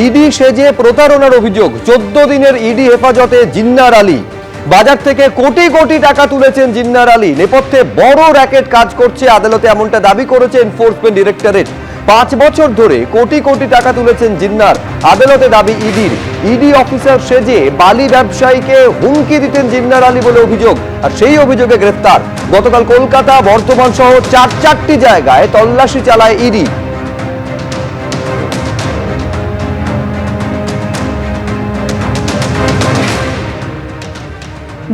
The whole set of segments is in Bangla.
ইডি সেজে প্রতারণার অভিযোগ, 14 দিনের ইডি হেফাজতে জিন্নার আলী। বাজার থেকে কোটি কোটি টাকা তুলেছেন জিন্নার আলী। নেপথ্যে বড় র‍্যাকেট কাজ করছে আদালতে, এমনটা দাবি করেছে এনফোর্সমেন্ট ডিরেক্টরেট। 5 বছর ধরে কোটি কোটি টাকা তুলেছেন জিন্নার। আদালতে দাবি ইডির। ইডি অফিসার সেজে বালি ব্যবসায়ীকে হুমকি দিতেন জিন্নার আলী বলে অভিযোগ, আর সেই অভিযোগে গ্রেফতার। গতকাল কলকাতা, বর্ধমান সহ চারটি জায়গায় তল্লাশি চালায় ইডি।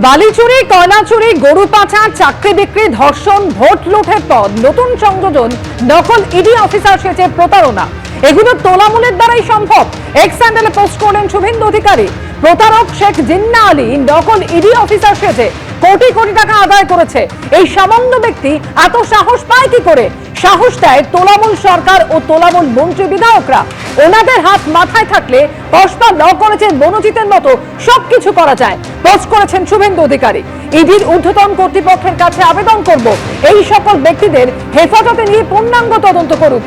বালি চুরি, কয়লা চুরি, গরু পাচার, চাকরি বিক্রি, ধর্ষণ, ভোট লুঠের পর নতুন সংযোজন নকল ইডি অফিসার সেজে প্রতারণা। এগুলো তোলামূলের দ্বারাই সম্ভব। এক্স হ্যান্ডেলে পোস্ট করলেন শুভেন্দু অধিকারী। প্রতারক শেখ জিন্না আলী নকল ইডি অফিসার সেজে কোটি কোটি টাকা আদায় করেছে। এই সামান্য ব্যক্তি এত সাহস পায় কি করে? সাহস দেয় তোলামূল সরকার ও তোলামূল মন্ত্রী বিধায়করা। ওনাদের হাত মাথায় থাকলে পশপা ল করেছেন বনজিতের মতো সবকিছু করা যায়। পোস্ট করেছেন শুভেন্দু অধিকারী। ইডির ঊর্ধ্বতন কর্তৃপক্ষের কাছে আবেদন করব, এই সকল ব্যক্তিদের হেফাজতে নিয়ে পূর্ণাঙ্গ তদন্ত করুক।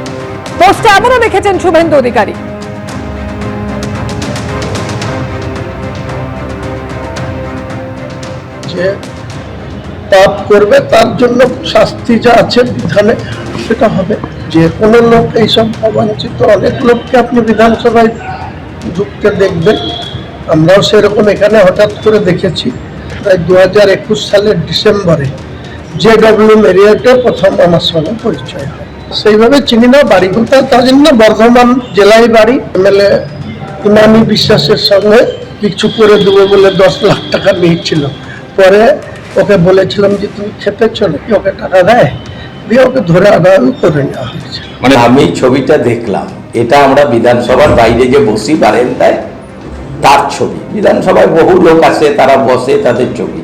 পোস্টে এমনও লিখেছেন শুভেন্দু অধিকারী। যে পাপ করবে তার জন্য শাস্তি যা আছে বিধানে সেটা হবে। যে কোনো লোক এইসব অবাঞ্ছিত অনেক লোককে আপনি বিধানসভায় ঢুকতে দেখবেন। আমরাও সেরকম এখানে হঠাৎ করে দেখেছি প্রায় 2021 সালের ডিসেম্বরে JW মেরিয়টে প্রথম আমার সঙ্গে পরিচয় হয়। সেইভাবে চিনি না, বাড়ি কোথায় তা জানি না, বর্ধমান জেলায় বাড়ি। MLA ইমামি বিশ্বাসের সঙ্গে কিছু করে দেবো বলে 10 লাখ টাকা নিয়েছিল। পরে ওকে বলেছিলাম যে তুমি খেতেছো নাকি, ওকে টাকা দেয়, দিয়ে ওকে ধরে আদালত করে নেওয়া হয়েছে। মানে আমি ছবিটা দেখলাম, এটা আমরা বিধানসভার বাইরে যে বসি বারান্দায়, তার ছবি। বিধানসভায় বহু লোক আসে, তারা বসে, তাদের ছবি।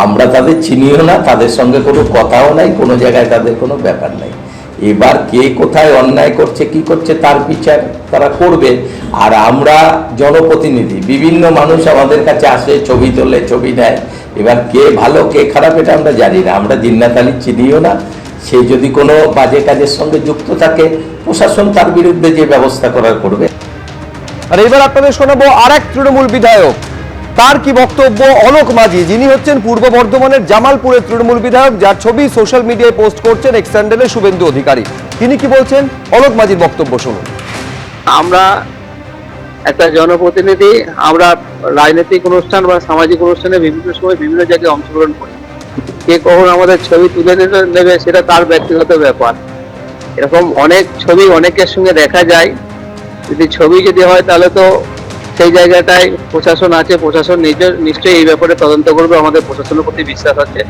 আমরা তাদের চিনিও না, তাদের সঙ্গে কোনো কথাও নাই, কোনো জায়গায় তাদের কোনো ব্যাপার নাই। এবার কে কোথায় অন্যায় করছে, কি করছে, তার বিচার তারা করবে। আর আমরা জনপ্রতিনিধি, বিভিন্ন মানুষ আমাদের কাছে আসে, ছবি তোলে, ছবি নেয়। এবার কে ভালো কে খারাপ এটা আমরা জানি না, আমরা জিন্নাত আলী চিনিও না। সে যদি কোনো বাজে কাজের সঙ্গে যুক্ত থাকে, প্রশাসন তার বিরুদ্ধে যে ব্যবস্থা করার করবে। আর এবার আপনাদের শোনাবো আরেক তৃণমূল বিধায়ক, তার কি বক্তব্য। অলোক মাঝি, যিনি হচ্ছেন পূর্ব বর্ধমানের জামালপুরের তৃণমূল বিধায়ক, যার ছবি সোশ্যাল মিডিয়ায় পোস্ট করছেন এক্স হ্যান্ডেলে শুভেন্দু অধিকারী। তিনি কি বলছেন, অলোক মাঝির বক্তব্য শুনুন। আমরা একটা জনপ্রতিনিধি, আমরা রাজনৈতিক অনুষ্ঠান বা সামাজিক অনুষ্ঠানে বিভিন্ন সময় বিভিন্ন জায়গায় অংশগ্রহণ করি। কে কখন আমাদের ছবি তুলে নেবে সেটা তার ব্যক্তিগত ব্যাপার। এরকম অনেক ছবি অনেকের সঙ্গে দেখা যায়। ছবি যদি হয় তাহলে তো সেই জায়গাটায় প্রশাসন আছে, প্রশাসন নিশ্চয়ই এই ব্যাপারে তদন্ত করবে। আমাদের প্রশাসনের প্রতি বিশ্বাস আছে।